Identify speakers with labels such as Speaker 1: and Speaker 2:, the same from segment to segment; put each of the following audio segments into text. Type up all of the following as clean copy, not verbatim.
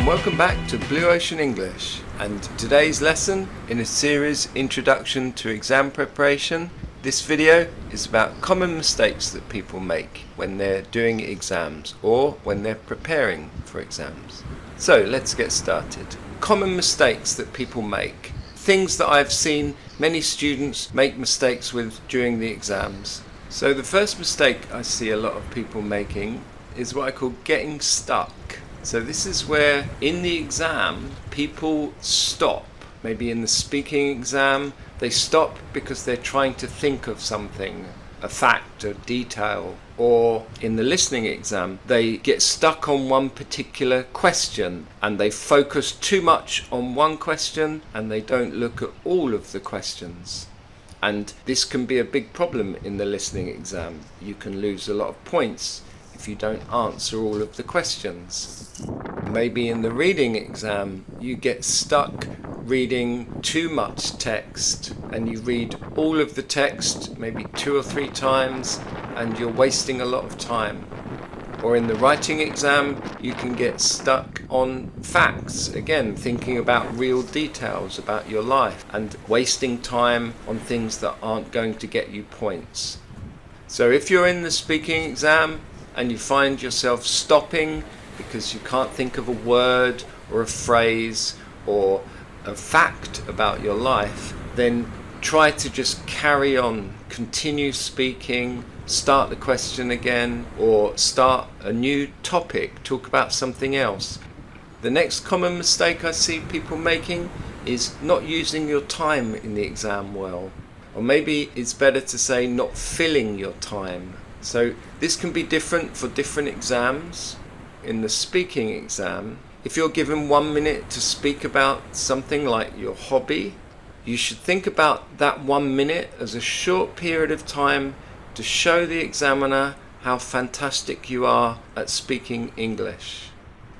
Speaker 1: welcome back to Blue Ocean English, and today's lesson in a series Introduction to Exam Preparation. This video is about common mistakes that people make when they're doing exams or when they're preparing for exams. So let's get started. Common mistakes that people make. Things that I've seen many students make mistakes with during the exams. So the first mistake I see a lot of people making is what I call getting stuck. So this is where in the exam people stop. Maybe in the speaking exam they stop because they're trying to think of something, a fact, a detail. Or in the listening exam they get stuck on one particular question and they focus too much on one question and they don't look at all of the questions. And this can be a big problem in the listening exam. You can lose a lot of points if you don't answer all of the questions. Maybe in the reading exam you get stuck reading too much text and you read all of the text maybe 2 or 3 times and you're wasting a lot of time. Or in the writing exam you can get stuck on facts, again thinking about real details about your life and wasting time on things that aren't going to get you points. So if you're in the speaking exam and you find yourself stopping because you can't think of a word or a phrase or a fact about your life, then try to just carry on, continue speaking, start the question again, or start a new topic, talk about something else. The next common mistake I see people making is not using your time in the exam well. Or maybe it's better to say not filling your time. So this can be different for different exams. In the speaking exam, if you're given 1 minute to speak about something like your hobby, you should think about that 1 minute as a short period of time to show the examiner how fantastic you are at speaking English.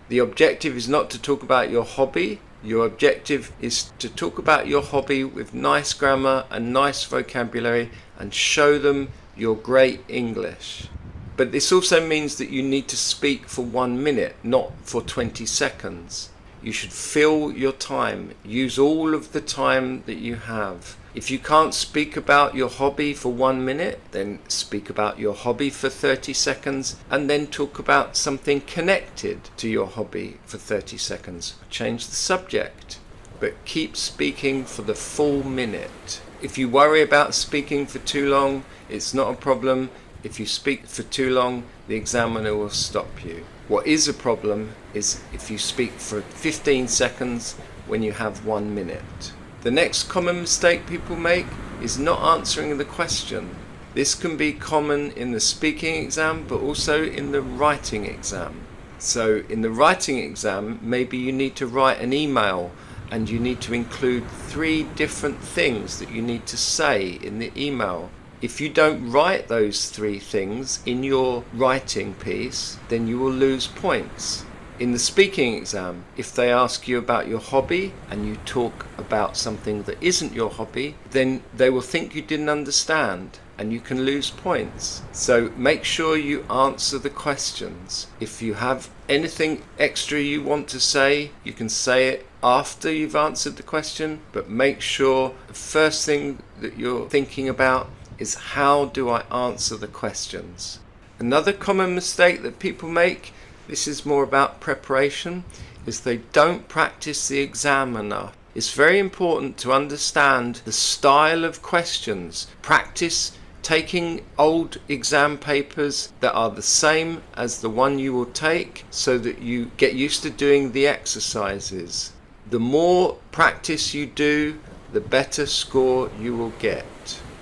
Speaker 1: The objective is not to talk about your hobby. Your objective is to talk about your hobby with nice grammar and nice vocabulary and show them your great English. But this also means that you need to speak for 1 minute, not for 20 seconds. You should fill your time. Use all of the time that you have. If you can't speak about your hobby for 1 minute, then speak about your hobby for 30 seconds and then talk about something connected to your hobby for 30 seconds. Change the subject, but keep speaking for the full minute. If you worry about speaking for too long, it's not a problem. If you speak for too long, the examiner will stop you. What is a problem is if you speak for 15 seconds when you have 1 minute. The next common mistake people make is not answering the question. This can be common in the speaking exam, but also in the writing exam. So in the writing exam, maybe you need to write an email and you need to include 3 different things that you need to say in the email. If you don't write those 3 things in your writing piece, then you will lose points. In the speaking exam, if they ask you about your hobby and you talk about something that isn't your hobby, then they will think you didn't understand and you can lose points. So make sure you answer the questions. If you have anything extra you want to say, you can say it after you've answered the question, but make sure the first thing that you're thinking about is how do I answer the questions. Another common mistake that people make, this is more about preparation, is they don't practice the exam enough. It's very important to understand the style of questions. Practice taking old exam papers that are the same as the one you will take so that you get used to doing the exercises. The more practice you do, the better score you will get.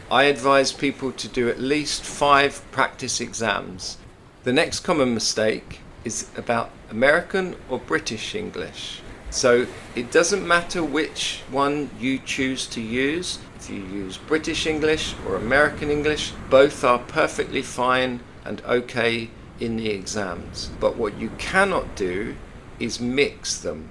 Speaker 1: I advise people to do at least 5 practice exams. The next common mistake is about American or British English. So it doesn't matter which one you choose to use. If you use British English or American English, both are perfectly fine and okay in the exams. But what you cannot do is mix them.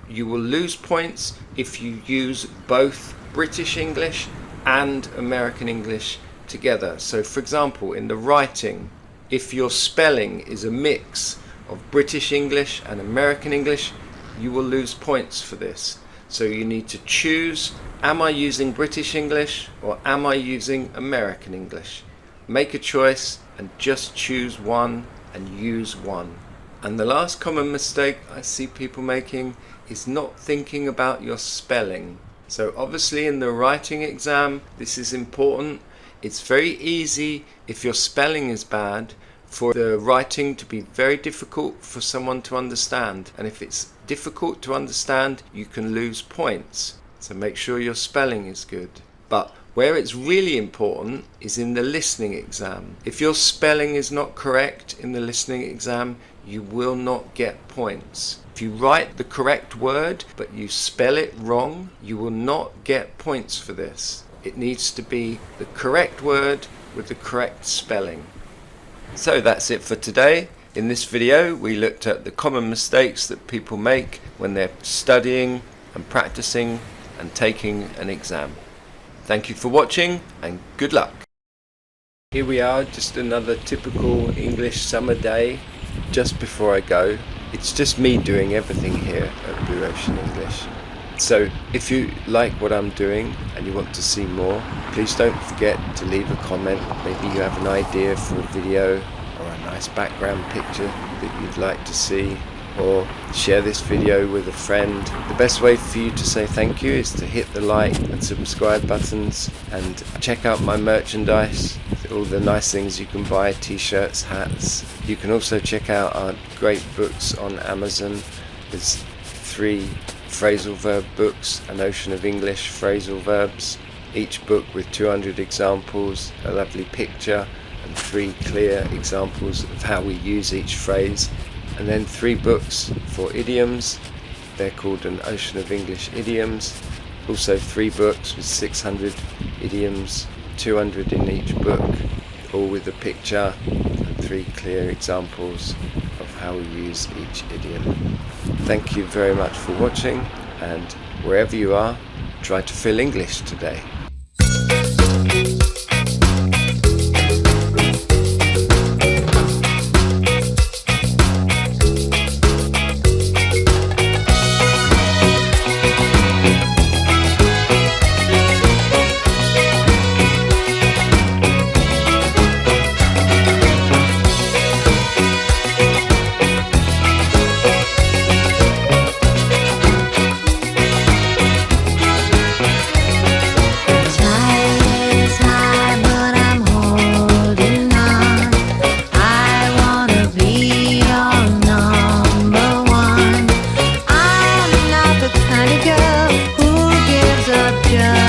Speaker 1: You will lose points if you use both British English and American English together. So for example, in the writing, if your spelling is a mix of British English and American English, you will lose points for this. So you need to choose, am I using British English or am I using American English? Make a choice and just choose one and use one. And the last common mistake I see people making is not thinking about your spelling. So obviously in the writing exam, this is important. It's very easy, if your spelling is bad, for the writing to be very difficult for someone to understand. And if it's difficult to understand, you can lose points. So make sure your spelling is good. But where it's really important is in the listening exam. If your spelling is not correct in the listening exam, you will not get points. If you write the correct word but you spell it wrong, you will not get points for this. It needs to be the correct word with the correct spelling. So that's it for today. In this video we looked at the common mistakes that people make when they're studying and practicing and taking an exam. Thank you for watching and good luck. Here we are, just another typical English summer day. Just before I go, it's just me doing everything here at Blue Ocean English. So if you like what I'm doing and you want to see more, please don't forget to leave a comment. Maybe you have an idea for a video or a nice background picture that you'd like to see, or share this video with a friend. The best way for you to say thank you is to hit the like and subscribe buttons and check out my merchandise, all the nice things you can buy, t-shirts, hats. You can also check out our great books on Amazon. There's 3 phrasal verb books, An Ocean of English phrasal verbs, each book with 200 examples, a lovely picture and 3 clear examples of how we use each phrase. And then 3 books for idioms, they're called An Ocean of English Idioms. Also 3 books with 600 idioms, 200 in each book, all with a picture and 3 clear examples of how we use each idiom. Thank you very much for watching, and wherever you are, try to feel English today.
Speaker 2: Just